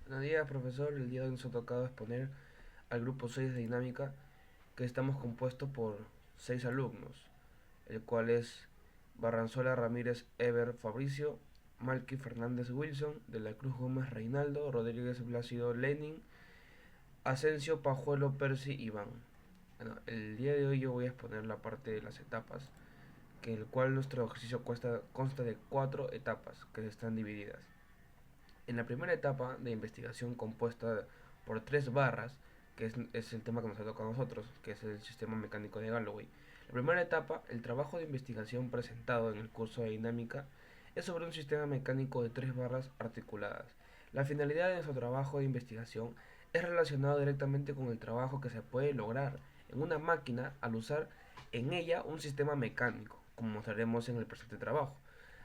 Buenos días, profesor. El día de hoy nos ha tocado exponer al grupo 6 de dinámica, que estamos compuestos por 6 alumnos, el cual es Barranzuela Ramírez Ever Fabricio, Malky Fernández Wilson, De la Cruz Gómez Reinaldo, Rodríguez Blácido Lenin, Asensio Pajuelo Percy Iván. Bueno, el día de hoy yo voy a exponer la parte de las etapas, que el cual nuestro ejercicio consta de 4 etapas que están divididas. En la primera etapa de investigación, compuesta por 3 barras, que es el tema que nos ha tocado a nosotros, que es el sistema mecánico de Galloway. La primera etapa, el trabajo de investigación presentado en el curso de dinámica, es sobre un sistema mecánico de 3 barras articuladas. La finalidad de nuestro trabajo de investigación es relacionado directamente con el trabajo que se puede lograr en una máquina al usar en ella un sistema mecánico, como mostraremos en el presente trabajo.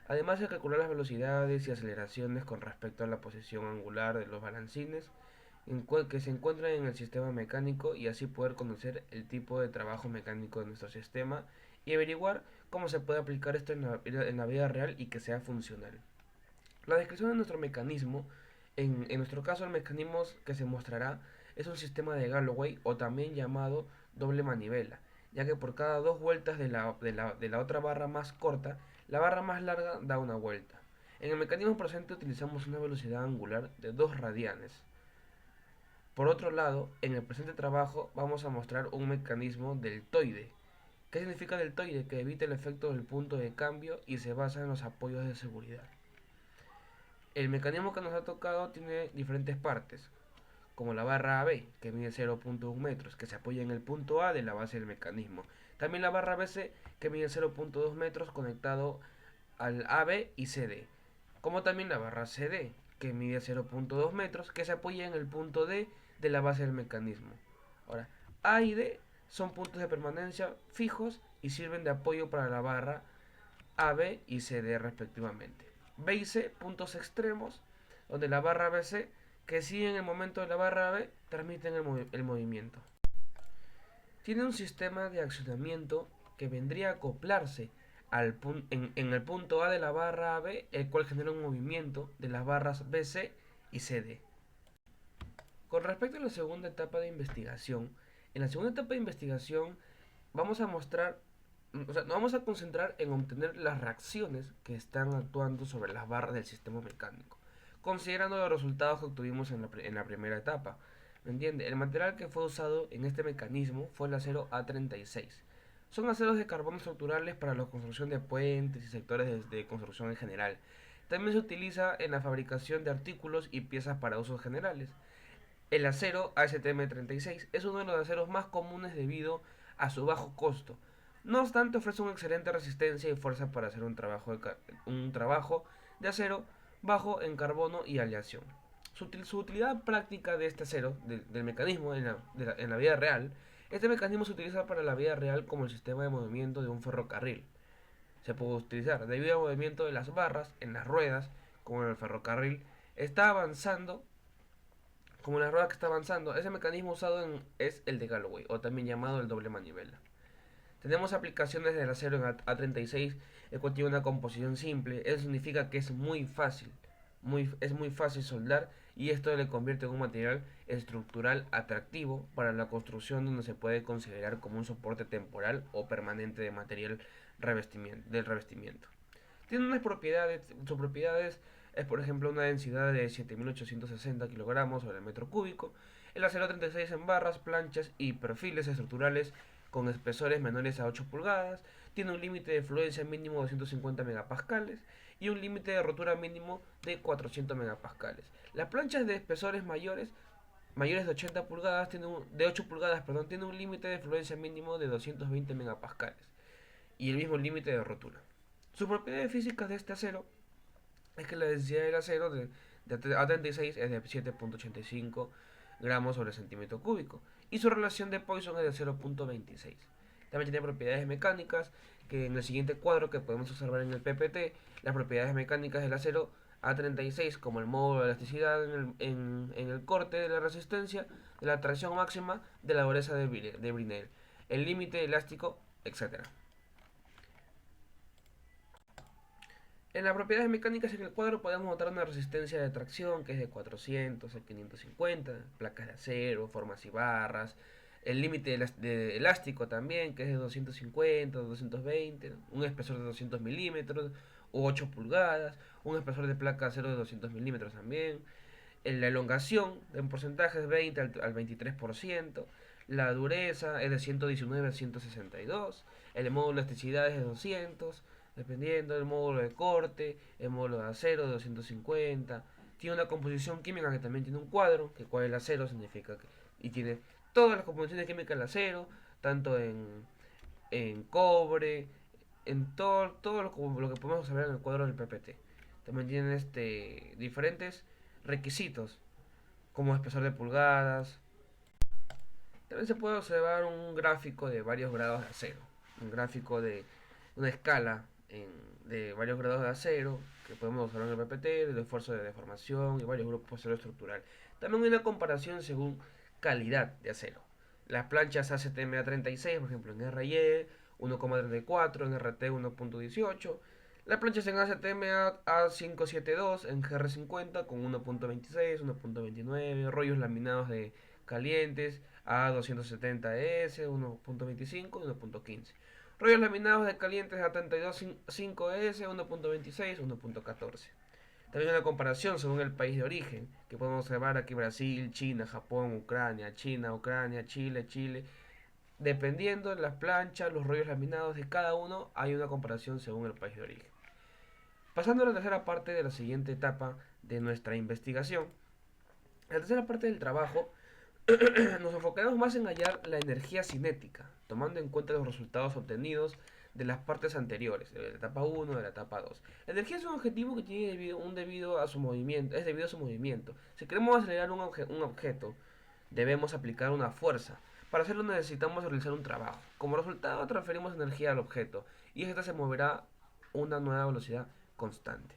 Además de calcular las velocidades y aceleraciones con respecto a la posición angular de los balancines que se encuentran en el sistema mecánico, y así poder conocer el tipo de trabajo mecánico de nuestro sistema y averiguar cómo se puede aplicar esto en la vida real y que sea funcional. La descripción de nuestro mecanismo, en nuestro caso el mecanismo que se mostrará es un sistema de Galloway, o también llamado doble manivela, ya que por cada 2 vueltas de la otra barra más corta, la barra más larga da una vuelta. En el mecanismo presente utilizamos una velocidad angular de 2 radianes. Por otro lado, en el presente trabajo vamos a mostrar un mecanismo deltoide. ¿Qué significa deltoide? Que evita el efecto del punto de cambio y se basa en los apoyos de seguridad. El mecanismo que nos ha tocado tiene diferentes partes, como la barra AB, que mide 0.1 metros, que se apoya en el punto A de la base del mecanismo. También la barra BC, que mide 0.2 metros, conectado al AB y CD. Como también la barra CD, que mide 0.2 metros, que se apoya en el punto D de la base del mecanismo. Ahora, A y D son puntos de permanencia fijos y sirven de apoyo para la barra AB y CD respectivamente. B y C, puntos extremos, donde la barra BC, que sigue en el momento de la barra B, transmiten el movimiento. Tiene un sistema de accionamiento que vendría a acoplarse en el punto A de la barra B, el cual genera un movimiento de las barras BC y CD. Con respecto a la segunda etapa de investigación, en la segunda etapa de investigación vamos a mostrar, nos vamos a concentrar en obtener las reacciones que están actuando sobre las barras del sistema mecánico, considerando los resultados que obtuvimos en la primera etapa. ¿Me entiende? El material que fue usado en este mecanismo fue el acero A36. Son aceros de carbono estructurales para la construcción de puentes y sectores de construcción en general. También se utiliza en la fabricación de artículos y piezas para usos generales. El acero ASTM36 es uno de los aceros más comunes debido a su bajo costo. No obstante, ofrece una excelente resistencia y fuerza para hacer un trabajo de acero bajo en carbono y aleación. Su utilidad práctica de este acero, del mecanismo en la vida real, este mecanismo se utiliza para la vida real como el sistema de movimiento de un ferrocarril. Se puede utilizar debido al movimiento de las barras en las ruedas, como en el ferrocarril, está avanzando como la rueda que está avanzando. Ese mecanismo es el de Galloway, o también llamado el doble manivela. Tenemos aplicaciones del acero en A36, el cual tiene una composición simple. Eso significa que es muy fácil. Es muy fácil soldar, y esto le convierte en un material estructural atractivo para la construcción, donde se puede considerar como un soporte temporal o permanente de material del revestimiento. Tiene unas propiedades, sus propiedades es, por ejemplo, una densidad de 7.860 kilogramos sobre el metro cúbico. El acero 36 en barras, planchas y perfiles estructurales con espesores menores a 8 pulgadas. Tiene un límite de fluencia mínimo de 250 megapascales y un límite de rotura mínimo de 400 megapascales. Las planchas de espesores mayores de 80 pulgadas de 8 pulgadas, perdón, tiene un límite de fluencia mínimo de 220 megapascales y el mismo límite de rotura. Sus propiedades físicas de este acero es que la densidad del acero de A36 es de 7.85 gramos sobre centímetro cúbico, y su relación de Poisson es de 0.26. También tiene propiedades mecánicas, que en el siguiente cuadro que podemos observar en el PPT, las propiedades mecánicas del acero A36, como el módulo de elasticidad en el corte de la resistencia, de la tracción máxima, de la dureza de Brinell, el límite elástico, etc. En las propiedades mecánicas en el cuadro podemos notar una resistencia de tracción que es de 400 a 550, placas de acero, formas y barras, el límite de elástico también que es de 250, 220, un espesor de 200 milímetros o 8 pulgadas, un espesor de placa de acero de 200 milímetros también, la elongación en porcentaje es 20 al 23%, la dureza es de 119 a 162, el módulo de elasticidad es de 200, dependiendo del módulo de corte, el módulo de acero de 250. Tiene una composición química que también tiene un cuadro, que cuál el acero significa que, y tiene todas las composiciones químicas del acero, tanto en cobre, en todo lo que podemos saber en el cuadro del PPT. También tienen diferentes requisitos, como espesor de pulgadas. También se puede observar un gráfico de varios grados de acero, un gráfico de una escala de varios grados de acero que podemos observar en el PPT, del esfuerzo de deformación y varios grupos de acero estructural. También hay una comparación según calidad de acero. Las planchas ACTMA36, por ejemplo, en RY 1,34, en RT 1,18. Las planchas en ACTMA A572, en GR50 con 1,26, 1,29. Rollos laminados de calientes A270S, 1,25 y 1,15. Rollos laminados de calientes A325S, 1,26, 1,14. También una comparación según el país de origen, que podemos observar aquí Brasil, China, Japón, Ucrania, China, Ucrania, Chile, Chile. Dependiendo de las planchas, los rollos laminados de cada uno, hay una comparación según el país de origen. Pasando a la tercera parte de la siguiente etapa de nuestra investigación, en la tercera parte del trabajo nos enfocaremos más en hallar la energía cinética, tomando en cuenta los resultados obtenidos de las partes anteriores, de la etapa 1, de la etapa 2. La energía es un objetivo que tiene debido a su movimiento, es debido a su movimiento. Si queremos acelerar un objeto, debemos aplicar una fuerza. Para hacerlo necesitamos realizar un trabajo. Como resultado transferimos energía al objeto y ésta se moverá a una nueva velocidad constante.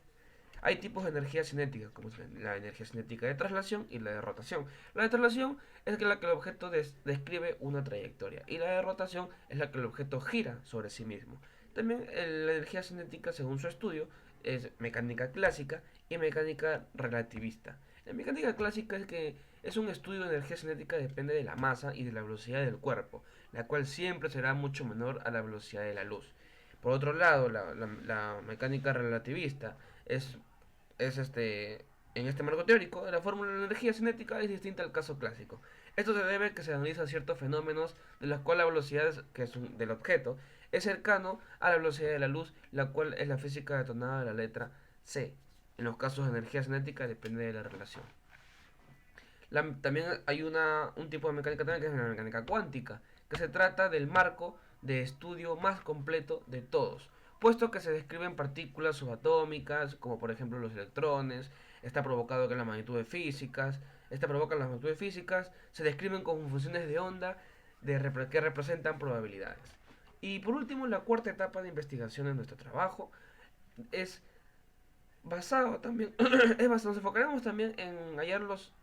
Hay tipos de energía cinética, como la energía cinética de traslación y la de rotación. La de traslación es la que el objeto describe una trayectoria y la de rotación es la que el objeto gira sobre sí mismo. También la energía cinética, según su estudio, es mecánica clásica y mecánica relativista. La mecánica clásica es que es un estudio de energía cinética que depende de la masa y de la velocidad del cuerpo, la cual siempre será mucho menor a la velocidad de la luz. Por otro lado, la mecánica relativista es en este marco teórico, la fórmula de la energía cinética es distinta al caso clásico. Esto se debe a que se analizan ciertos fenómenos de los cuales la velocidad del objeto es cercano a la velocidad de la luz, la cual es la física detonada de la letra C. En los casos de energía cinética depende de la relación. También hay un tipo de mecánica también que es la mecánica cuántica, que se trata del marco de estudio más completo de todos, puesto que se describen partículas subatómicas, como por ejemplo los electrones, está provocado que las magnitudes físicas, se describen como funciones de onda que representan probabilidades. Y por último, la cuarta etapa de investigación en nuestro trabajo es basado también, nos enfocaremos también en hallar los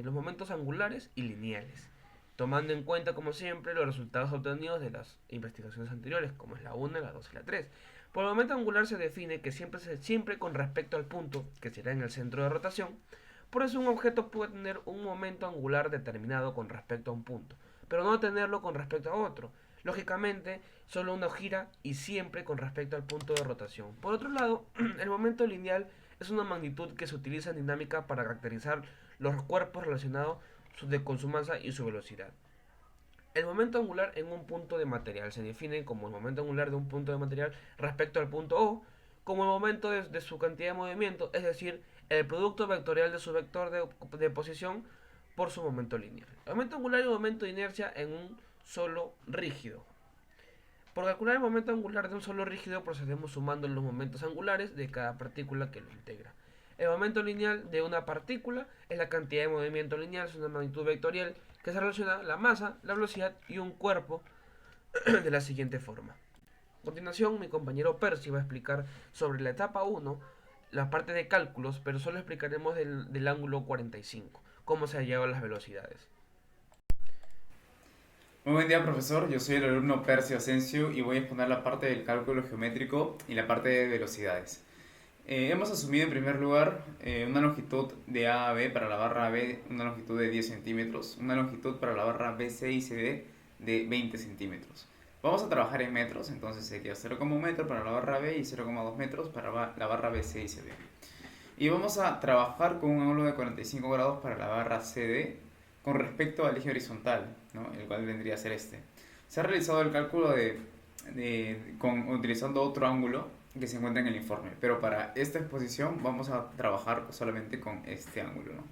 momentos angulares y lineales, tomando en cuenta, como siempre, los resultados obtenidos de las investigaciones anteriores, como es la 1, la 2 y la 3. Por el momento angular se define que siempre con respecto al punto, que será en el centro de rotación. Por eso un objeto puede tener un momento angular determinado con respecto a un punto, pero no tenerlo con respecto a otro. Lógicamente, solo uno gira y siempre con respecto al punto de rotación. Por otro lado, el momento lineal es una magnitud que se utiliza en dinámica para caracterizar los cuerpos relacionados con su masa y su velocidad. El momento angular en un punto de material se define como el momento angular de un punto de material respecto al punto O, como el momento de su cantidad de movimiento, es decir, el producto vectorial de su vector de posición por su momento lineal. El momento angular y el momento de inercia en un solo rígido. Por calcular el momento angular de un solo rígido procedemos sumando los momentos angulares de cada partícula que lo integra. El momento lineal de una partícula es la cantidad de movimiento lineal, es una magnitud vectorial que se relaciona a la masa, la velocidad y un cuerpo de la siguiente forma. A continuación, mi compañero Percy va a explicar sobre la etapa 1, la parte de cálculos, pero solo explicaremos del ángulo 45, cómo se hallan las velocidades. Muy buen día, profesor. Yo soy el alumno Percio Asensio y voy a exponer la parte del cálculo geométrico y la parte de velocidades. Hemos asumido en primer lugar una longitud de A a B para la barra B, una longitud de 10 centímetros, una longitud para la barra BC y CD de 20 centímetros. Vamos a trabajar en metros, entonces sería 0,1 metro para la barra B y 0,2 metros para la barra BC y CD. Y vamos a trabajar con un ángulo de 45 grados para la barra CD con respecto al eje horizontal, ¿no? El cual vendría a ser este. Se ha realizado el cálculo utilizando otro ángulo que se encuentra en el informe, pero para esta exposición vamos a trabajar solamente con este ángulo, ¿no?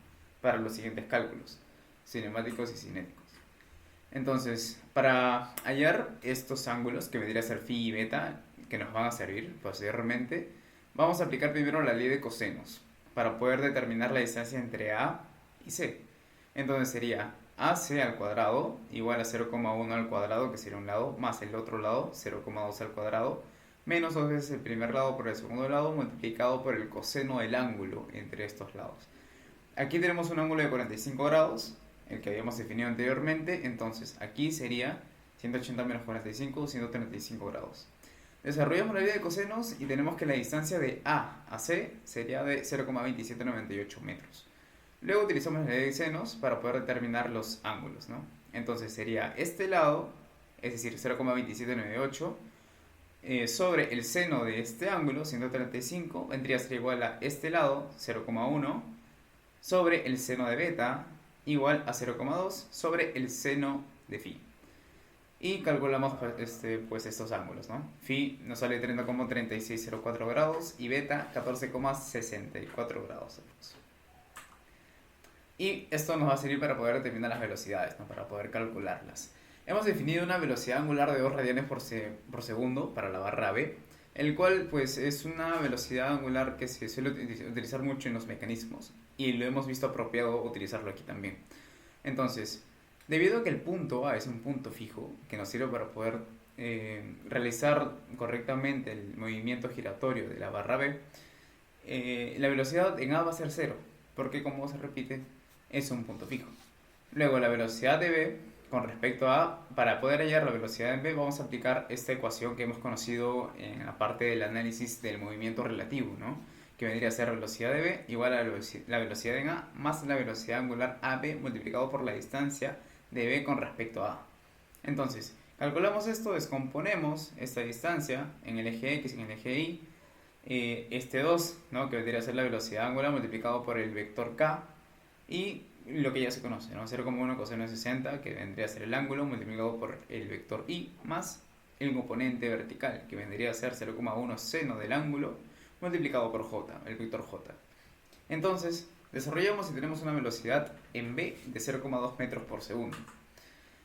Para los siguientes cálculos, cinemáticos y cinéticos. Entonces, para hallar estos ángulos, que vendría a ser phi y beta, que nos van a servir posteriormente, vamos a aplicar primero la ley de cosenos para poder determinar la distancia entre A y C. Entonces sería AC al cuadrado igual a 0,1 al cuadrado, que sería un lado, más el otro lado, 0,2 al cuadrado, menos 2 veces el primer lado por el segundo lado, multiplicado por el coseno del ángulo entre estos lados. Aquí tenemos un ángulo de 45 grados, el que habíamos definido anteriormente, entonces aquí sería 180 menos 45, 135 grados. Desarrollamos la ley de cosenos y tenemos que la distancia de A a C sería de 0,2798 metros. Luego utilizamos la ley de senos para poder determinar los ángulos, ¿no? Entonces sería este lado, es decir, 0,2798, sobre el seno de este ángulo, 135, vendría a ser igual a este lado, 0,1, sobre el seno de beta, igual a 0,2, sobre el seno de phi. Y calculamos pues estos ángulos, ¿no? Phi nos sale 30,3604 grados y beta 14,64 grados. Y esto nos va a servir para poder determinar las velocidades, ¿no? Para poder calcularlas. Hemos definido una velocidad angular de 2 radianes por segundo para la barra B, el cual pues es una velocidad angular que se suele utilizar mucho en los mecanismos y lo hemos visto apropiado utilizarlo aquí también. Entonces, debido a que el punto A es un punto fijo que nos sirve para poder realizar correctamente el movimiento giratorio de la barra B, la velocidad en A va a ser 0, porque como se repite, es un punto fijo. Luego la velocidad de B con respecto a, para poder hallar la velocidad en B, vamos a aplicar esta ecuación que hemos conocido en la parte del análisis del movimiento relativo, ¿no? Que vendría a ser velocidad de B igual a la velocidad en A más la velocidad angular AB multiplicado por la distancia de B con respecto a A. Entonces, calculamos esto, descomponemos esta distancia en el eje X y en el eje Y, este 2, ¿no? Que vendría a ser la velocidad angular multiplicado por el vector K, y lo que ya se conoce, ¿no? 0,1 coseno de 60, que vendría a ser el ángulo, multiplicado por el vector Y, más el componente vertical, que vendría a ser 0,1 seno del ángulo, multiplicado por J, el vector J. Entonces, desarrollamos y tenemos una velocidad en B de 0,2 metros por segundo.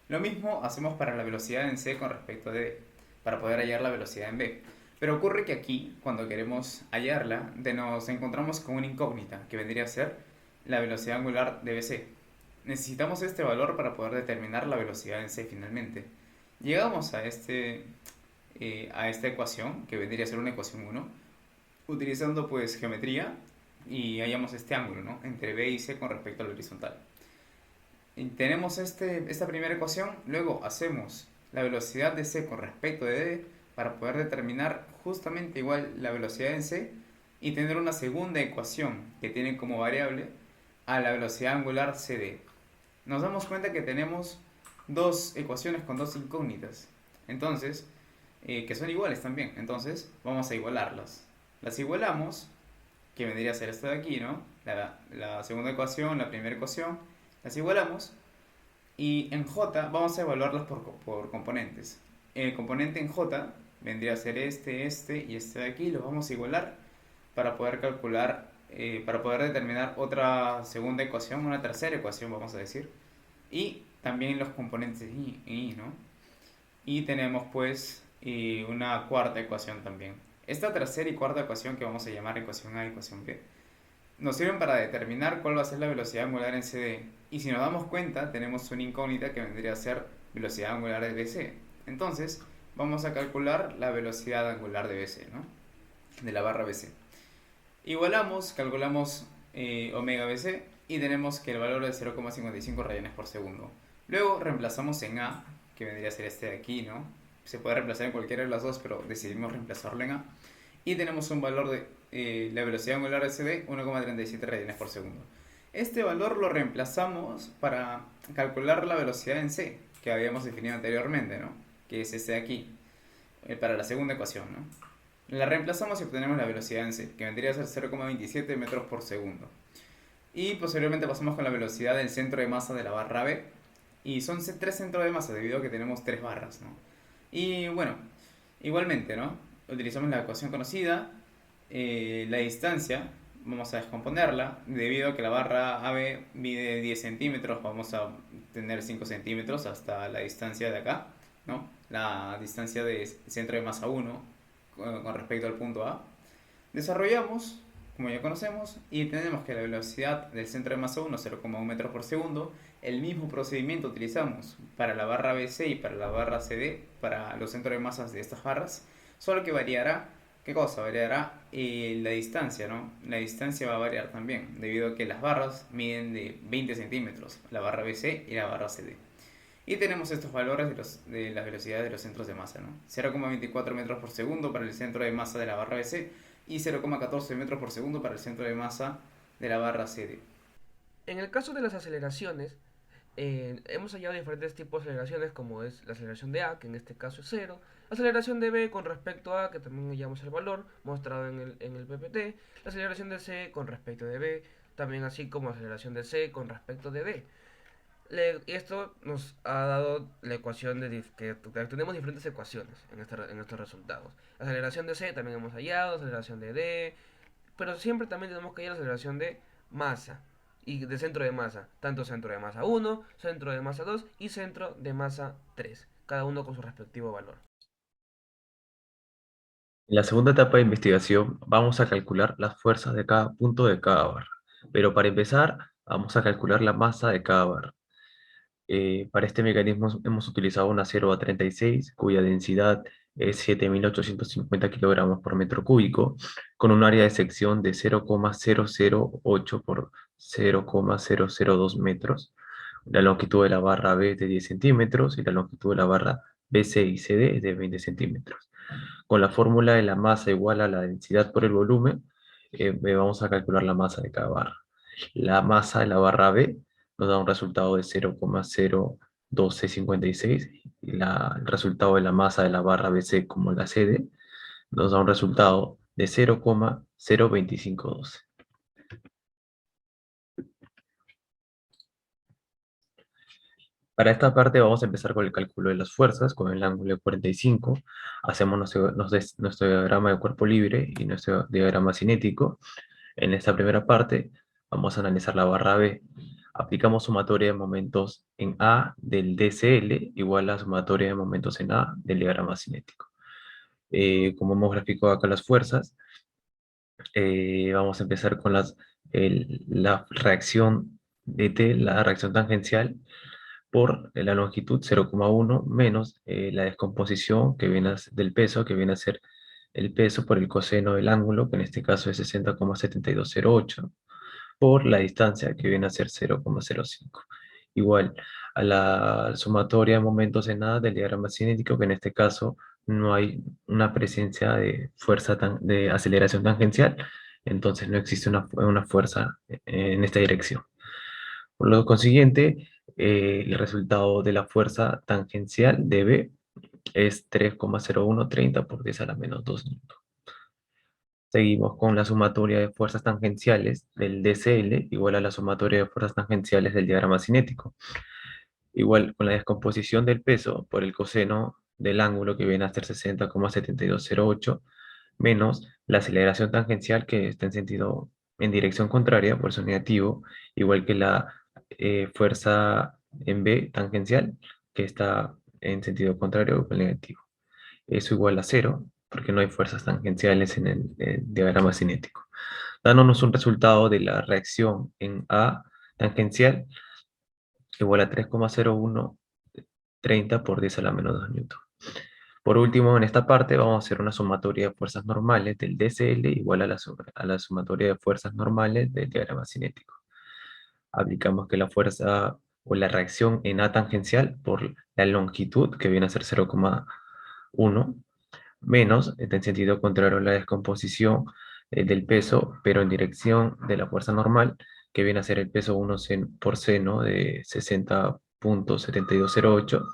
Lo mismo hacemos para la velocidad en C con respecto a D, para poder hallar la velocidad en B. Pero ocurre que aquí, cuando queremos hallarla, nos encontramos con una incógnita, que vendría a ser la velocidad angular de BC. Necesitamos este valor para poder determinar la velocidad en C finalmente. Llegamos a esta ecuación, que vendría a ser una ecuación 1, utilizando pues geometría y hallamos este ángulo, ¿no? Entre B y C con respecto al horizontal. Y tenemos esta primera ecuación, luego hacemos la velocidad de C con respecto de D para poder determinar justamente igual la velocidad en C y tener una segunda ecuación que tiene como variable a la velocidad angular CD. Nos damos cuenta que tenemos dos ecuaciones con dos incógnitas, entonces, que son iguales también, entonces vamos a igualarlas. Las igualamos, que vendría a ser esta de aquí, ¿no? La segunda ecuación, la primera ecuación, las igualamos y en J vamos a evaluarlas por componentes. El componente en J vendría a ser este y este de aquí, los vamos a igualar para poder calcular, para poder determinar otra segunda ecuación, una tercera ecuación vamos a decir, y también los componentes en Y, ¿no? Y tenemos pues una cuarta ecuación también. Esta tercera y cuarta ecuación, que vamos a llamar ecuación A y ecuación B, nos sirven para determinar cuál va a ser la velocidad angular en CD. Y si nos damos cuenta, tenemos una incógnita que vendría a ser velocidad angular de BC. Entonces, vamos a calcular la velocidad angular de BC, ¿no? De la barra BC. Igualamos, calculamos omega BC y tenemos que el valor es 0,55 radianes por segundo. Luego reemplazamos en A, que vendría a ser este de aquí, ¿no? Se puede reemplazar en cualquiera de las dos, pero decidimos reemplazarlo en A. Y tenemos un valor de la velocidad angular de CD 1,37 radianes por segundo. Este valor lo reemplazamos para calcular la velocidad en C, que habíamos definido anteriormente, ¿no? Que es este de aquí, para la segunda ecuación, ¿no? La reemplazamos y obtenemos la velocidad en C, que vendría a ser 0,27 metros por segundo. Y posteriormente pasamos con la velocidad del centro de masa de la barra B. Y son tres centros de masa debido a que tenemos tres barras, ¿no? Y bueno, igualmente, ¿no? Utilizamos la ecuación conocida, la distancia, vamos a descomponerla. Debido a que la barra AB mide 10 centímetros, vamos a tener 5 centímetros hasta la distancia de acá, ¿no? La distancia de centro de masa 1 con respecto al punto A. Desarrollamos, como ya conocemos, y tenemos que la velocidad del centro de masa 1 es 0,1 metros por segundo. El mismo procedimiento utilizamos para la barra BC y para la barra CD, para los centros de masas de estas barras, solo que variará, ¿qué cosa? Variará la distancia, ¿no? La distancia va a variar también, debido a que las barras miden de 20 centímetros, la barra BC y la barra CD. Y tenemos estos valores de las velocidades de los centros de masa, ¿no? 0,24 metros por segundo para el centro de masa de la barra BC y 0,14 metros por segundo para el centro de masa de la barra CD. En el caso de las aceleraciones, hemos hallado diferentes tipos de aceleraciones, como es la aceleración de A, que en este caso es cero, aceleración de B con respecto a, que también hallamos el valor mostrado en el PPT, la aceleración de C con respecto de B, también así como aceleración de C con respecto de D. Y esto nos ha dado la ecuación que tenemos diferentes ecuaciones en estos resultados. La aceleración de C también hemos hallado, aceleración de D, pero siempre también tenemos que hallar la aceleración de masa y de centro de masa, tanto centro de masa 1, centro de masa 2 y centro de masa 3, cada uno con su respectivo valor. En la segunda etapa de investigación vamos a calcular las fuerzas de cada punto de cada barra. Pero para empezar, vamos a calcular la masa de cada barra. Para este mecanismo hemos utilizado un acero A36, cuya densidad es 7.850 kilogramos por metro cúbico, con un área de sección de 0,008 por 0,002 metros. La longitud de la barra B es de 10 centímetros y la longitud de la barra BC y CD es de 20 centímetros. Con la fórmula de la masa igual a la densidad por el volumen, vamos a calcular la masa de cada barra. La masa de la barra B nos da un resultado de 0,01256 y el resultado de la masa de la barra BC como la CD nos da un resultado de 0,02512. Para esta parte vamos a empezar con el cálculo de las fuerzas con el ángulo de 45. Hacemos nuestro diagrama de cuerpo libre y nuestro diagrama cinético. En esta primera parte vamos a analizar la barra B. Aplicamos sumatoria de momentos en A del DCL igual a sumatoria de momentos en A del diagrama cinético. Como hemos graficado acá las fuerzas, vamos a empezar con la reacción de T, la reacción tangencial, por la longitud 0,1 menos la descomposición del peso, que viene a ser el peso por el coseno del ángulo, que en este caso es 60,7208, por la distancia, que viene a ser 0,05. Igual a la sumatoria de momentos en A del diagrama cinético, que en este caso no hay una presencia de de aceleración tangencial, entonces no existe una fuerza en esta dirección. Por lo consiguiente, el resultado de la fuerza tangencial de B es 3,0130 por 10 a la menos 2 newton. Seguimos con la sumatoria de fuerzas tangenciales del DCL igual a la sumatoria de fuerzas tangenciales del diagrama cinético. Igual con la descomposición del peso por el coseno del ángulo, que viene a ser 60,7208, menos la aceleración tangencial, que está en dirección contraria, por eso negativo, igual que la fuerza en B tangencial, que está en sentido contrario, con negativo. Eso igual a cero, porque no hay fuerzas tangenciales en el diagrama cinético, dándonos un resultado de la reacción en A tangencial igual a 3,0130 por 10 a la menos 2 newton. Por último, en esta parte vamos a hacer una sumatoria de fuerzas normales del DCL igual a la sumatoria de fuerzas normales del diagrama cinético. Aplicamos que la fuerza o la reacción en A tangencial por la longitud, que viene a ser 0,1, menos, en sentido contrario, la descomposición del peso, pero en dirección de la fuerza normal, que viene a ser el peso 1 por seno de 60.7208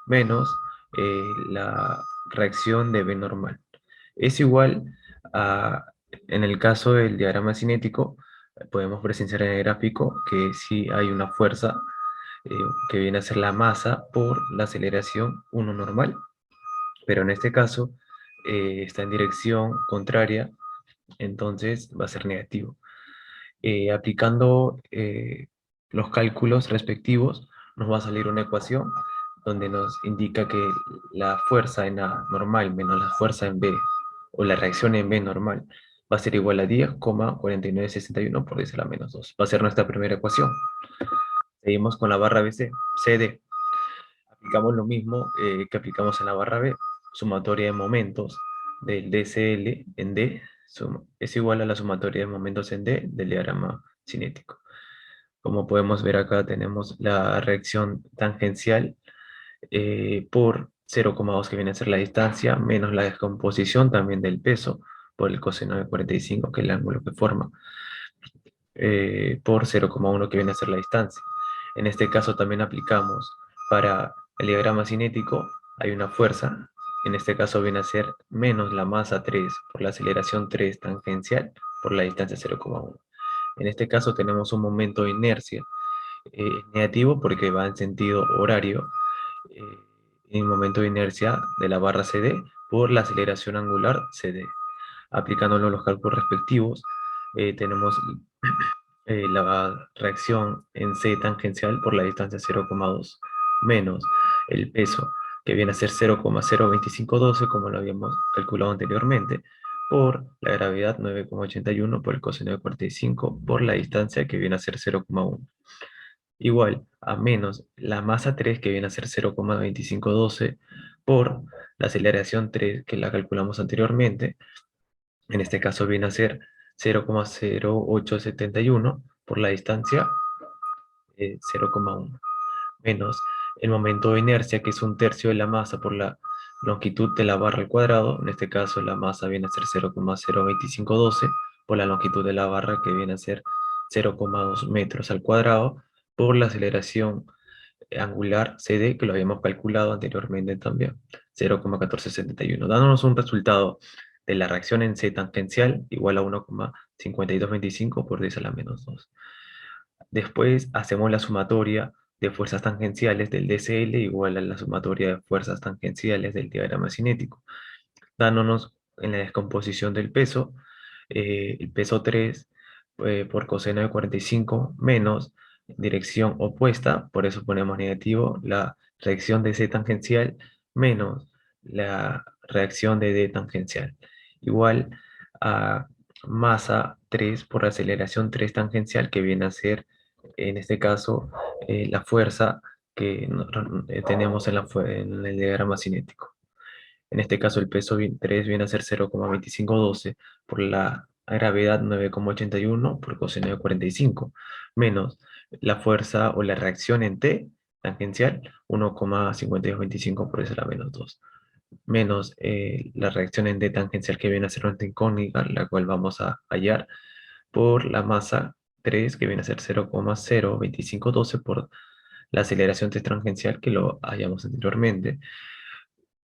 menos la reacción de B normal. Es igual a, en el caso del diagrama cinético, podemos presenciar en el gráfico que si hay una fuerza eh, que viene a ser la masa por la aceleración 1 normal, pero en este caso está en dirección contraria, entonces va a ser negativo. Aplicando los cálculos respectivos, nos va a salir una ecuación donde nos indica que la fuerza en A normal menos la fuerza en B, o la reacción en B normal, va a ser igual a 10,4961 por 10 a la menos 2. Va a ser nuestra primera ecuación. Seguimos con la barra BC, CD. Aplicamos lo mismo que aplicamos en la barra B, sumatoria de momentos del DCL en D es igual a la sumatoria de momentos en D del diagrama cinético. Como podemos ver acá tenemos la reacción tangencial por 0,2 que viene a ser la distancia, menos la descomposición también del peso por el coseno de 45, que es el ángulo que forma, por 0,1 que viene a ser la distancia. En este caso también aplicamos para el diagrama cinético, hay una fuerza, en este caso viene a ser menos la masa 3 por la aceleración 3 tangencial por la distancia 0,1. En este caso tenemos un momento de inercia negativo porque va en sentido horario, en momento de inercia de la barra CD por la aceleración angular CD. Aplicándolo los cálculos respectivos, tenemos la reacción en C tangencial por la distancia 0,2 menos el peso, que viene a ser 0,02512, como lo habíamos calculado anteriormente, por la gravedad 9,81 por el coseno de 45 por la distancia, que viene a ser 0,1. Igual a menos la masa 3, que viene a ser 0,2512 por la aceleración 3, que la calculamos anteriormente. En este caso viene a ser 0,0871 por la distancia 0,1 menos el momento de inercia, que es un tercio de la masa por la longitud de la barra al cuadrado. En este caso la masa viene a ser 0,02512 por la longitud de la barra, que viene a ser 0,2 metros al cuadrado por la aceleración angular CD, que lo habíamos calculado anteriormente también, 0,1471, dándonos un resultado de la reacción en C tangencial igual a 1,5225 por 10 a la menos 2. Después hacemos la sumatoria de fuerzas tangenciales del DCL igual a la sumatoria de fuerzas tangenciales del diagrama cinético, dándonos en la descomposición del peso, el peso 3 por coseno de 45 menos dirección opuesta, por eso ponemos negativo, la reacción de C tangencial menos la reacción de D tangencial, igual a masa 3 por aceleración 3 tangencial, que viene a ser, en este caso, la fuerza que tenemos en el diagrama cinético. En este caso el peso 3 viene a ser 0,2512 por la gravedad 9,81 por coseno de 45, menos la fuerza o la reacción en T tangencial 1,5225 por eso la menos 2, menos la reacción en D tangencial, que viene a ser nuestra incógnita, la cual vamos a hallar por la masa 3, que viene a ser 0,02512 por la aceleración T tangencial, que lo hallamos anteriormente,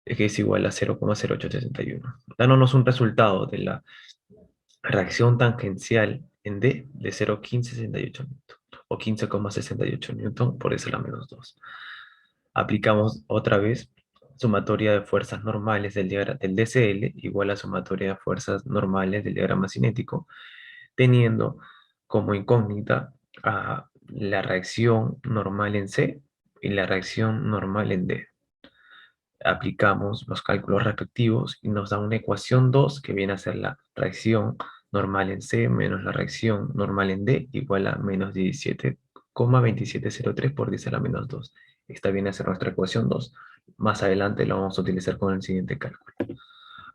que es igual a 0,0861, dándonos un resultado de la reacción tangencial en D de 0,1568 newton o 15,68 newton por S a la menos 2. Aplicamos otra vez sumatoria de fuerzas normales del DCL igual a sumatoria de fuerzas normales del diagrama cinético, teniendo como incógnita a la reacción normal en C y la reacción normal en D. Aplicamos los cálculos respectivos y nos da una ecuación 2, que viene a ser la reacción normal en C menos la reacción normal en D igual a menos 17,2703 por 10 a la menos 2. Esta viene a ser nuestra ecuación 2. Más adelante la vamos a utilizar con el siguiente cálculo.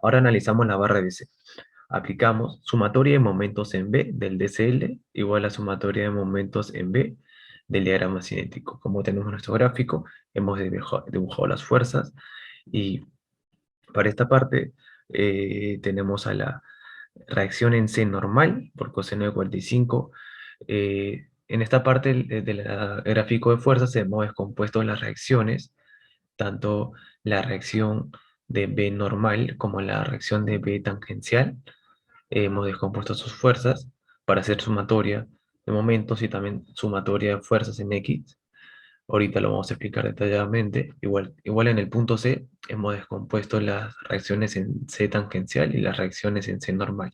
Ahora analizamos la barra de C. Aplicamos sumatoria de momentos en B del DCL igual a sumatoria de momentos en B del diagrama cinético. Como tenemos nuestro gráfico, hemos dibujado las fuerzas y para esta parte tenemos a la reacción en C normal por coseno de 45. En esta parte del gráfico de fuerzas hemos descompuesto las reacciones, tanto la reacción de B normal como la reacción de B tangencial. Hemos descompuesto sus fuerzas para hacer sumatoria de momentos y también sumatoria de fuerzas en X. Ahorita lo vamos a explicar detalladamente. Igual en el punto C hemos descompuesto las reacciones en C tangencial y las reacciones en C normal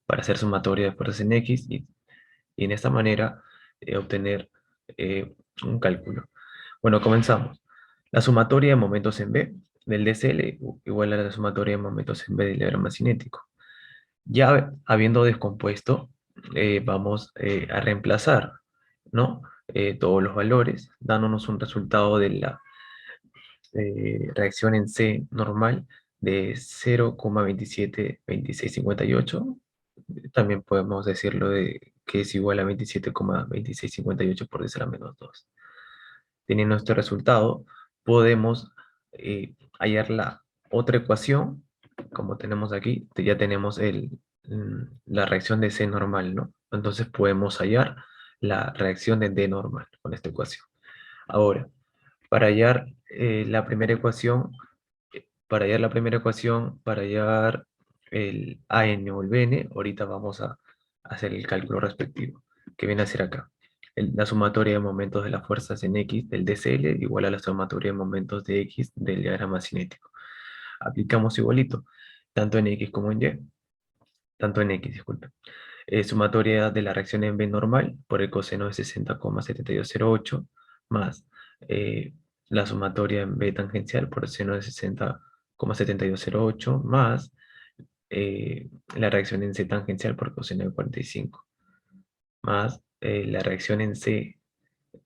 para hacer sumatoria de fuerzas en X y en esta manera obtener un cálculo. Bueno, comenzamos. La sumatoria de momentos en B del DCL igual a la sumatoria de momentos en B del diagrama cinético. Ya habiendo descompuesto, vamos a reemplazar, ¿no? Todos los valores, dándonos un resultado de la reacción en C normal de 0,272658. También podemos decirlo de que es igual a 27,2658 por 10 a la menos 2. Teniendo este resultado, podemos hallar la otra ecuación, como tenemos aquí, ya tenemos la reacción de C normal, ¿no? Entonces podemos hallar la reacción de D normal con esta ecuación. Ahora, para hallar la primera ecuación, para hallar el AN o el BN, ahorita vamos a hacer el cálculo respectivo, que viene a ser acá. La sumatoria de momentos de las fuerzas en X del DCL igual a la sumatoria de momentos de X del diagrama cinético. Aplicamos igualito, tanto en X como en Y, tanto en X, disculpe. Sumatoria de la reacción en B normal por el coseno de 60,7208 más la sumatoria en B tangencial por el seno de 60,7208 más la reacción en C tangencial por coseno de 45 más la reacción en C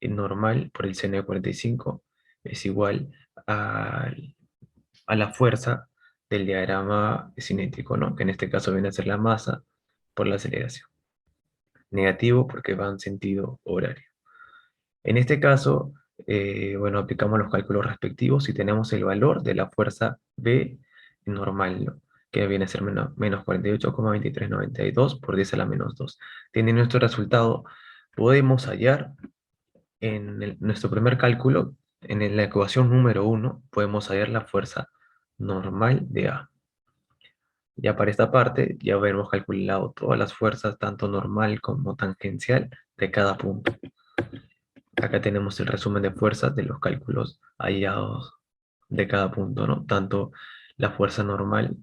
normal por el seno de 45 es igual a, a la fuerza del diagrama cinético, ¿no? Que en este caso viene a ser la masa por la aceleración. Negativo porque va en sentido horario. En este caso, bueno, aplicamos los cálculos respectivos y tenemos el valor de la fuerza B normal, ¿no? Que viene a ser menos 48,2392 por 10 a la menos 2. Teniendo nuestro resultado, podemos hallar en nuestro primer cálculo, en la ecuación número 1, podemos hallar la fuerza normal de A. Ya para esta parte, ya habremos calculado todas las fuerzas, tanto normal como tangencial, de cada punto. Acá tenemos el resumen de fuerzas de los cálculos hallados de cada punto, ¿no? Tanto la fuerza normal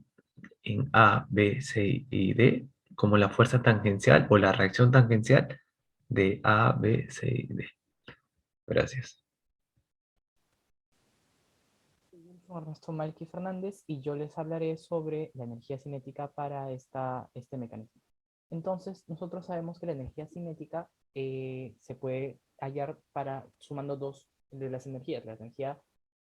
en A, B, C y D, como la fuerza tangencial o la reacción tangencial de A, B, C y D. Gracias. Soy Ernesto Malqui Fernández y yo les hablaré sobre la energía cinética para este mecanismo. Entonces, nosotros sabemos que la energía cinética se puede hallar sumando dos de las energías, la energía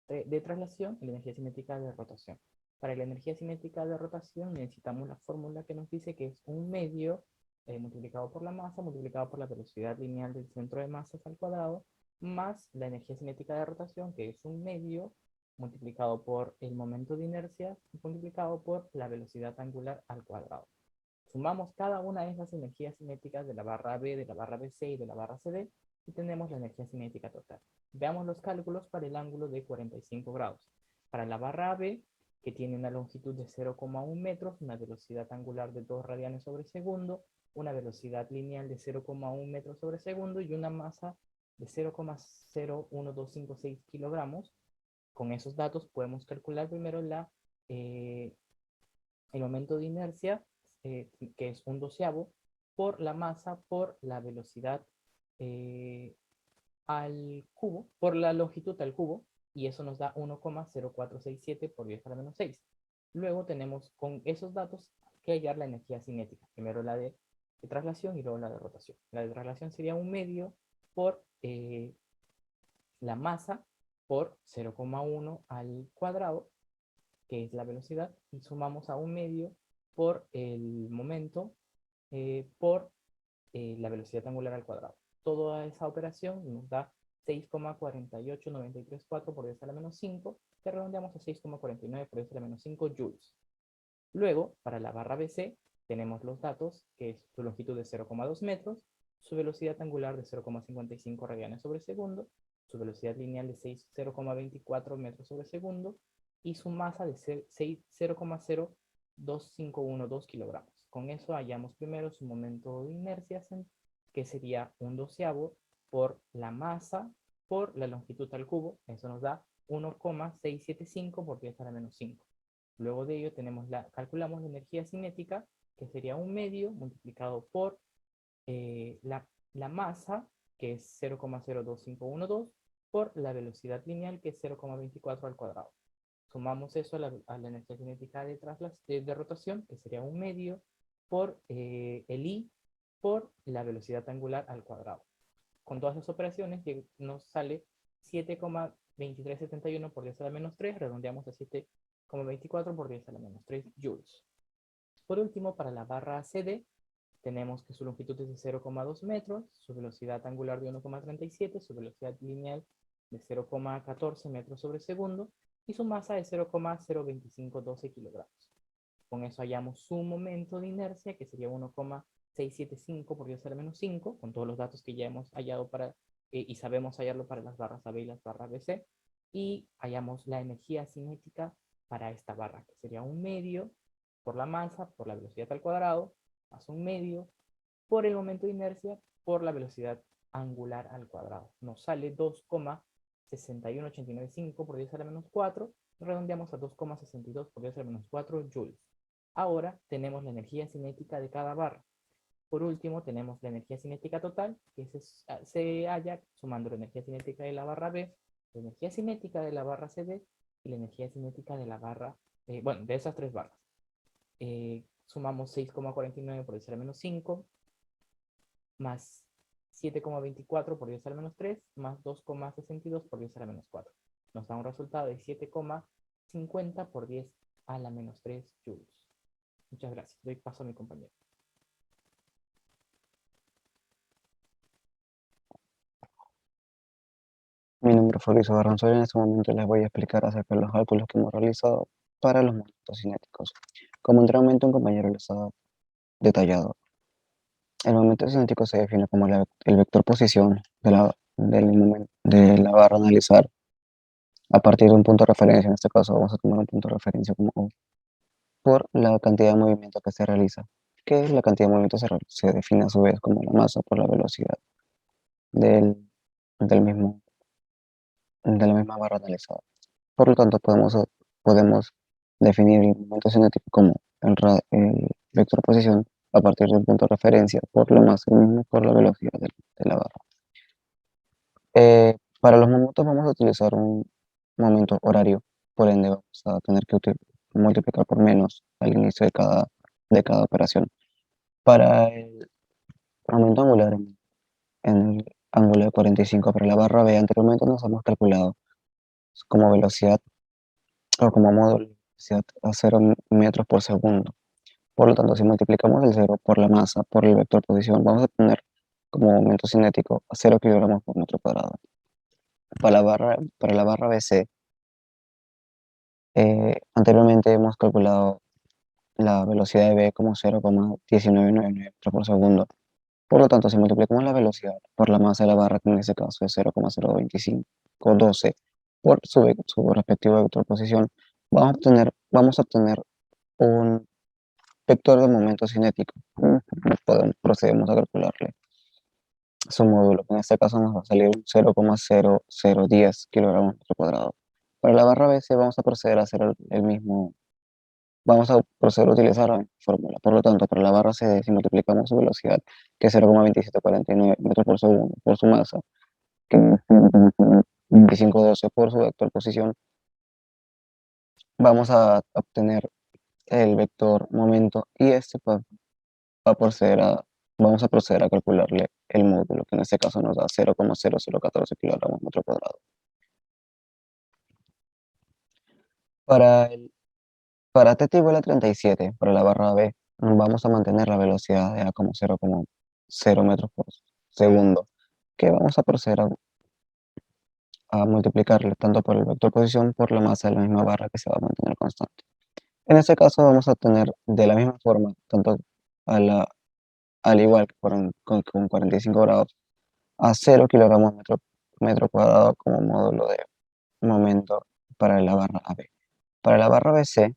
de traslación y la energía cinética de rotación. Para la energía cinética de rotación necesitamos la fórmula que nos dice que es un medio multiplicado por la masa, multiplicado por la velocidad lineal del centro de masas al cuadrado, más la energía cinética de rotación, que es un medio multiplicado por el momento de inercia, multiplicado por la velocidad angular al cuadrado. Sumamos cada una de esas energías cinéticas de la barra B, de la barra BC y de la barra CD y tenemos la energía cinética total. Veamos los cálculos para el ángulo de 45 grados. Para la barra B, que tiene una longitud de 0,1 metros, una velocidad angular de 2 radianes sobre segundo, una velocidad lineal de 0,1 metros sobre segundo y una masa de 0,01256 kilogramos. Con esos datos podemos calcular primero el momento de inercia, que es un doceavo, por la masa, por la velocidad al cubo, por la longitud al cubo, y eso nos da 1,0467 por 10 a la menos 6. Luego tenemos con esos datos que hallar la energía cinética. Primero la de traslación y luego la de rotación. La de traslación sería un medio por la masa por 0,1 al cuadrado, que es la velocidad, y sumamos a un medio por el momento por la velocidad angular al cuadrado. Toda esa operación nos da 6,48934 por 10 a la menos 5, que redondeamos a 6,49 por 10 a la menos 5 joules. Luego, para la barra BC, tenemos los datos, que es su longitud de 0,2 metros, su velocidad angular de 0,55 radianes sobre segundo, su velocidad lineal de 0,24 metros sobre segundo y su masa de 0,02512 kilogramos. Con eso hallamos primero su momento de inercia, que sería un doceavo por la masa por la longitud al cubo. Eso nos da 1,675 por 10 a la menos 5. Luego de ello calculamos la energía cinética, que sería un medio multiplicado por la masa, que es 0,02512, por la velocidad lineal, que es 0,24 al cuadrado. Sumamos eso a la energía cinética de rotación, que sería un medio, por el I, por la velocidad angular al cuadrado. Con todas las operaciones nos sale 7,2371 por 10 a la menos 3, redondeamos a 7,24 por 10 a la menos 3 joules. Por último, para la barra CD, tenemos que su longitud es de 0,2 metros, su velocidad angular de 1,37, su velocidad lineal de 0,14 metros sobre segundo y su masa de 0,02512 kilogramos. Con eso hallamos su momento de inercia, que sería 1,675 por 10 a la menos 5, con todos los datos que ya hemos hallado y sabemos hallarlo para las barras AB y las barras BC. Y hallamos la energía cinética para esta barra, que sería un medio por la masa, por la velocidad al cuadrado, más un medio por el momento de inercia, por la velocidad angular al cuadrado. Nos sale 2,61895 por 10 a la menos 4, redondeamos a 2,62 por 10 a la menos 4 joules. Ahora tenemos la energía cinética de cada barra. Por último, tenemos la energía cinética total, que se halla sumando la energía cinética de la barra B, la energía cinética de la barra CD y la energía cinética de la barra, de esas tres barras. Sumamos 6,49 por 10 a la menos 5, más 7,24 por 10 a la menos 3, más 2,62 por 10 a la menos 4. Nos da un resultado de 7,50 por 10 a la menos 3 joules. Muchas gracias. Doy paso a mi compañero. Mi nombre es Fabricio Barranzuela y en este momento les voy a explicar acerca de los cálculos que hemos realizado para los momentos cinéticos. Como anteriormente un compañero les ha detallado, el momento cinético se define como el vector posición de la barra a analizar a partir de un punto de referencia. En este caso vamos a tomar un punto de referencia como O, por la cantidad de movimiento que se realiza, que la cantidad de movimiento se define a su vez como la masa por la velocidad del, del mismo, de la misma barra analizada. Por lo tanto, podemos definir el momento cinético como el vector posición a partir de un punto de referencia por la masa y mismo por la velocidad de la barra. Para los momentos vamos a utilizar un momento horario, por ende vamos a tener que multiplicar por menos al inicio de cada operación. Para el momento angular en el ángulo de 45 para la barra B, anteriormente nos hemos calculado como velocidad o como módulo de velocidad a 0 metros por segundo. Por lo tanto, si multiplicamos el 0 por la masa por el vector posición, vamos a tener como momento cinético a 0 kilogramos por metro cuadrado. Para la barra BC, anteriormente hemos calculado la velocidad de B como 0,1999 metros por segundo. Por lo tanto, si multiplicamos la velocidad por la masa de la barra, que en este caso es 0,02512, por su respectivo vector de posición, vamos a obtener un vector de momento cinético. Procedemos a calcularle su módulo, que en este caso nos va a salir un 0,0010 kilogramos metro cuadrado. Para la barra BC vamos a proceder a hacer el mismo. Vamos a proceder a utilizar la misma fórmula. Por lo tanto, para la barra CD, si multiplicamos su velocidad, que es 0,2749 metros por segundo, por su masa, que es 2512 por su vector posición, vamos a obtener el vector momento y vamos a proceder a calcularle el módulo, que en este caso nos da 0,0014 kilogramos metro cuadrado. Para Para T igual a 37, para la barra B, vamos a mantener la velocidad de A como 0,0 metros por segundo, que vamos a proceder a multiplicarle tanto por el vector posición por la masa de la misma barra que se va a mantener constante. En este caso vamos a obtener de la misma forma tanto a al igual que con 45 grados, a 0 kilogramos metro cuadrado como módulo de momento para la barra AB. Para la barra BC,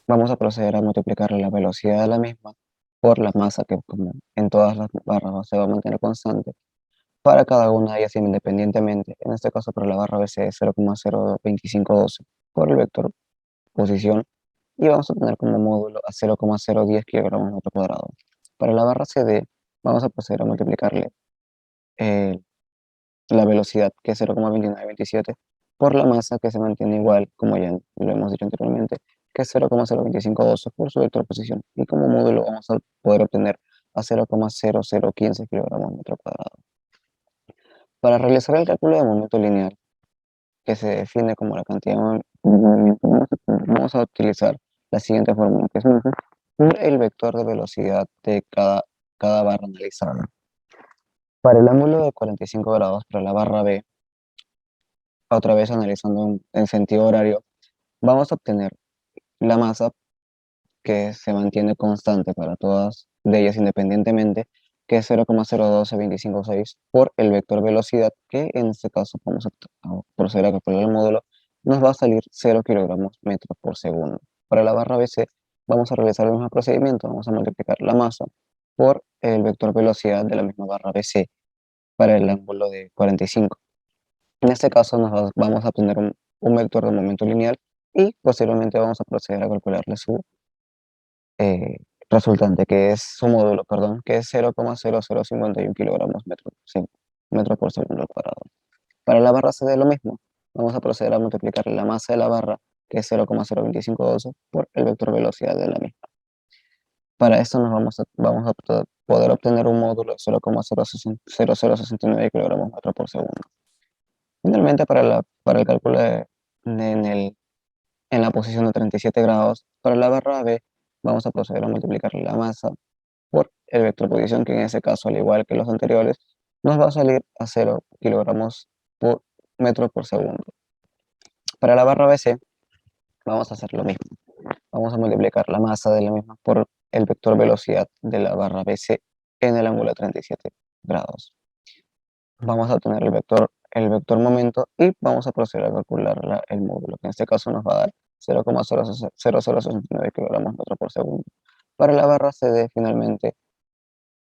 vamos a proceder a multiplicar la velocidad de la misma por la masa que, como en todas las barras, se va a mantener constante para cada una de ellas independientemente. En este caso, para la barra BC es 0,02512 por el vector posición y vamos a tener como módulo a 0,010 kilogramos metro cuadrado. Para la barra CD, vamos a proceder a multiplicarle eh, la velocidad, que es 0,2927, por la masa, que se mantiene igual, como ya lo hemos dicho anteriormente, que es 0,02512 por su vector posición. Y como módulo vamos a poder obtener a 0,0015 kilogramos metro cuadrado. Para realizar el cálculo de momento lineal, que se define como la cantidad de movimiento, vamos a utilizar la siguiente fórmula, que es masa por el vector de velocidad de cada barra analizada. Para el ángulo de 45 grados, para la barra B, otra vez analizando en sentido horario, vamos a obtener la masa que se mantiene constante para todas de ellas independientemente, que es 0,0122526 por el vector velocidad, que en este caso vamos a proceder a calcular el módulo, nos va a salir 0 kilogramos metros por segundo. Para la barra BC vamos a realizar el mismo procedimiento, vamos a multiplicar la masa por el vector velocidad de la misma barra BC para el ángulo de 45. En este caso vamos a obtener un vector de momento lineal y posteriormente vamos a proceder a calcularle su eh, resultante, que es su módulo, perdón, que es 0,0051 kilogramos metro por segundo al cuadrado. Para la barra CD lo mismo, vamos a proceder a multiplicar la masa de la barra, que es 0,02512, por el vector velocidad de la misma. Para esto vamos a poder obtener un módulo de 0,0069 kilogramos metro por segundo. Finalmente, para el cálculo en la posición de 37 grados, para la barra B, vamos a proceder a multiplicar la masa por el vector posición, que en ese caso, al igual que los anteriores, nos va a salir a 0 kilogramos por metro por segundo. Para la barra BC, vamos a hacer lo mismo. Vamos a multiplicar la masa de la misma por el vector velocidad de la barra BC en el ángulo de 37 grados. Vamos a obtener el vector momento y vamos a proceder a calcular el módulo, que en este caso nos va a dar 0,0069 kilogramos metro por segundo. Para la barra CD, finalmente,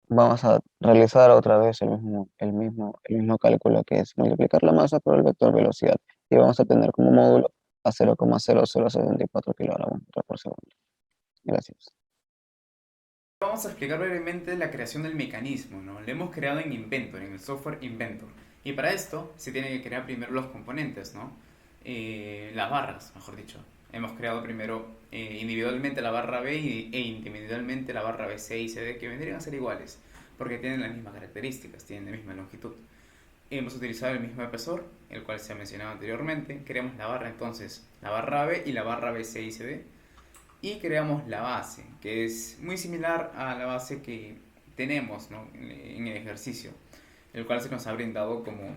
vamos a realizar otra vez el mismo cálculo, que es multiplicar la masa por el vector velocidad, y vamos a tener como módulo a 0,0074 kilogramos metro por segundo. Gracias. Vamos a explicar brevemente la creación del mecanismo, ¿no? Lo hemos creado en Inventor, en el software Inventor. Y para esto se tiene que crear primero los componentes, ¿no? Las barras, mejor dicho. Hemos creado primero individualmente la barra B e individualmente la barra BC y CD, que vendrían a ser iguales, porque tienen las mismas características, tienen la misma longitud. Hemos utilizado el mismo espesor, el cual se ha mencionado anteriormente. Creamos la barra entonces, la barra B y la barra BC y CD. Y creamos la base, que es muy similar a la base que tenemos, ¿no?, en el ejercicio, el cual se nos ha brindado como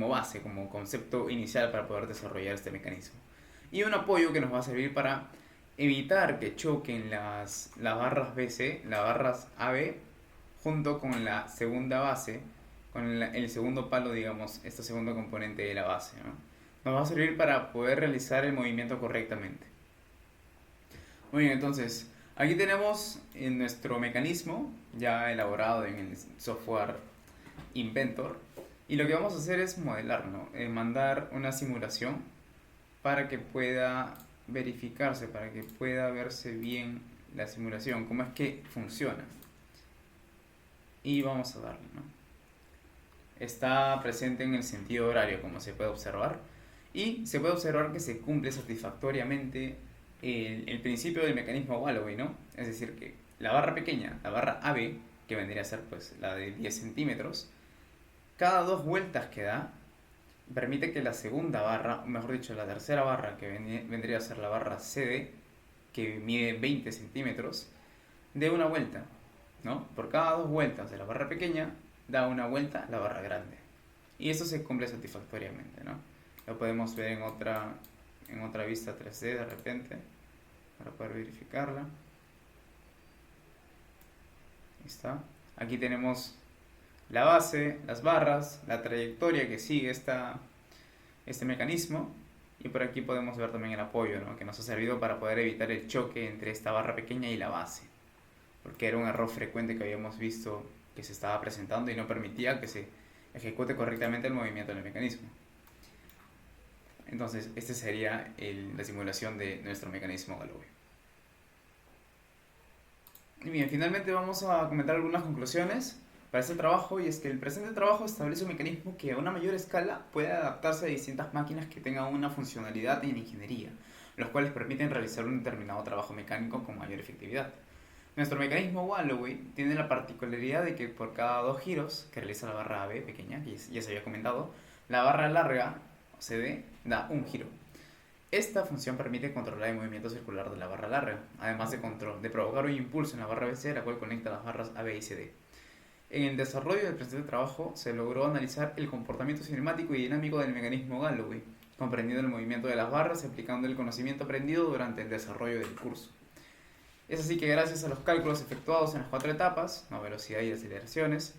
base, como concepto inicial para poder desarrollar este mecanismo. Y un apoyo que nos va a servir para evitar que choquen las barras BC, las barras AB, junto con la segunda base, con el segundo palo, digamos, este segundo componente de la base, ¿no? Nos va a servir para poder realizar el movimiento correctamente. Muy bien, entonces, aquí tenemos nuestro mecanismo ya elaborado en el software Inventor. Y lo que vamos a hacer es modelarlo, mandar una simulación para que pueda verificarse, para que pueda verse bien la simulación, cómo es que funciona. Y vamos a darle, ¿no? Está presente en el sentido horario, como se puede observar. Y se puede observar que se cumple satisfactoriamente el principio del mecanismo Galloway, ¿no? Es decir, que la barra pequeña, la barra AB, que vendría a ser pues la de 10 centímetros, cada 2 vueltas que da, permite que la segunda barra, o mejor dicho, la tercera barra, que vendría a ser la barra CD, que mide 20 centímetros, dé una vuelta, ¿no? Por cada 2 vueltas de la barra pequeña, da una vuelta la barra grande. Y eso se cumple satisfactoriamente, ¿no? Lo podemos ver en otra vista 3D de repente, para poder verificarla. Ahí está. Aquí tenemos la base, las barras, la trayectoria que sigue este mecanismo. Y por aquí podemos ver también el apoyo, ¿no? Que nos ha servido para poder evitar el choque entre esta barra pequeña y la base. Porque era un error frecuente que habíamos visto que se estaba presentando y no permitía que se ejecute correctamente el movimiento del mecanismo. Entonces, esta sería la simulación de nuestro mecanismo Galloway. Y bien, finalmente vamos a comentar algunas conclusiones para este trabajo, y es que el presente trabajo establece un mecanismo que a una mayor escala puede adaptarse a distintas máquinas que tengan una funcionalidad en ingeniería, los cuales permiten realizar un determinado trabajo mecánico con mayor efectividad. Nuestro mecanismo Galloway tiene la particularidad de que por cada 2 giros que realiza la barra AB pequeña, que ya se había comentado, la barra larga, o CD, da un giro. Esta función permite controlar el movimiento circular de la barra larga, además de provocar un impulso en la barra BC, la cual conecta las barras AB y CD. En el desarrollo del presente trabajo se logró analizar el comportamiento cinemático y dinámico del mecanismo Galloway, comprendiendo el movimiento de las barras y aplicando el conocimiento aprendido durante el desarrollo del curso. Es así que gracias a los cálculos efectuados en las 4 etapas, velocidad y aceleraciones,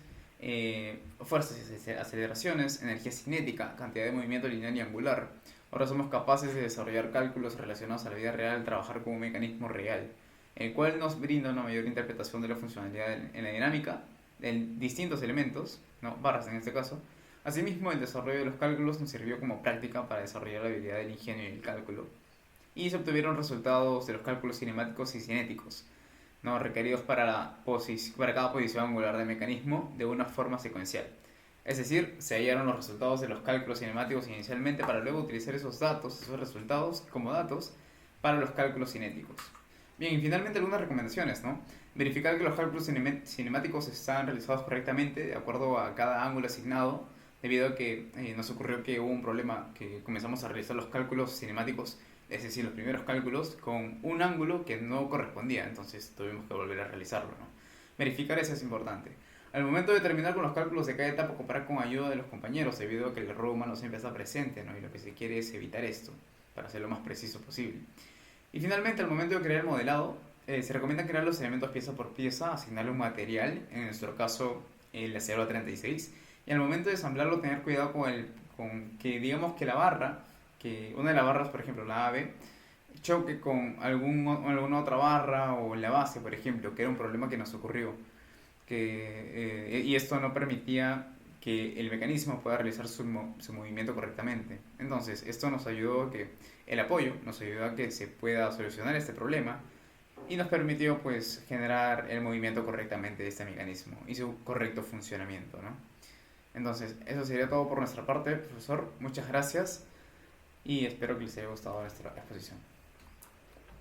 fuerzas y aceleraciones, energía cinética, cantidad de movimiento lineal y angular, ahora somos capaces de desarrollar cálculos relacionados a la vida real al trabajar con un mecanismo real, el cual nos brinda una mayor interpretación de la funcionalidad en la dinámica de distintos elementos, barras en este caso. Asimismo, el desarrollo de los cálculos nos sirvió como práctica para desarrollar la habilidad del ingenio y el cálculo, y se obtuvieron resultados de los cálculos cinemáticos y cinéticos, requeridos para cada posición angular del mecanismo de una forma secuencial. Es decir, se hallaron los resultados de los cálculos cinemáticos inicialmente para luego utilizar esos resultados como datos para los cálculos cinéticos. Bien, y finalmente algunas recomendaciones, Verificar que los cálculos cinemáticos están realizados correctamente de acuerdo a cada ángulo asignado, debido a que nos ocurrió que hubo un problema que comenzamos a realizar los cálculos cinemáticos, es decir, los primeros cálculos, con un ángulo que no correspondía, entonces tuvimos que volver a realizarlo, Verificar eso es importante. Al momento de terminar con los cálculos de cada etapa, comparar con ayuda de los compañeros, debido a que el error humano siempre está presente, y lo que se quiere es evitar esto, para hacerlo lo más preciso posible. Y finalmente, al momento de crear el modelado, se recomienda crear los elementos pieza por pieza, asignarle un material, en nuestro caso el acero A36, y al momento de ensamblarlo tener cuidado con que digamos que la barra, que una de las barras, por ejemplo la AB, choque con alguna otra barra o la base, por ejemplo, que era un problema que nos ocurrió, y esto no permitía que el mecanismo pueda realizar su movimiento correctamente. Entonces, esto nos ayudó el apoyo nos ayudó a que se pueda solucionar este problema, y nos permitió pues generar el movimiento correctamente de este mecanismo y su correcto funcionamiento, Entonces, eso sería todo por nuestra parte, profesor. Muchas gracias y espero que les haya gustado nuestra exposición.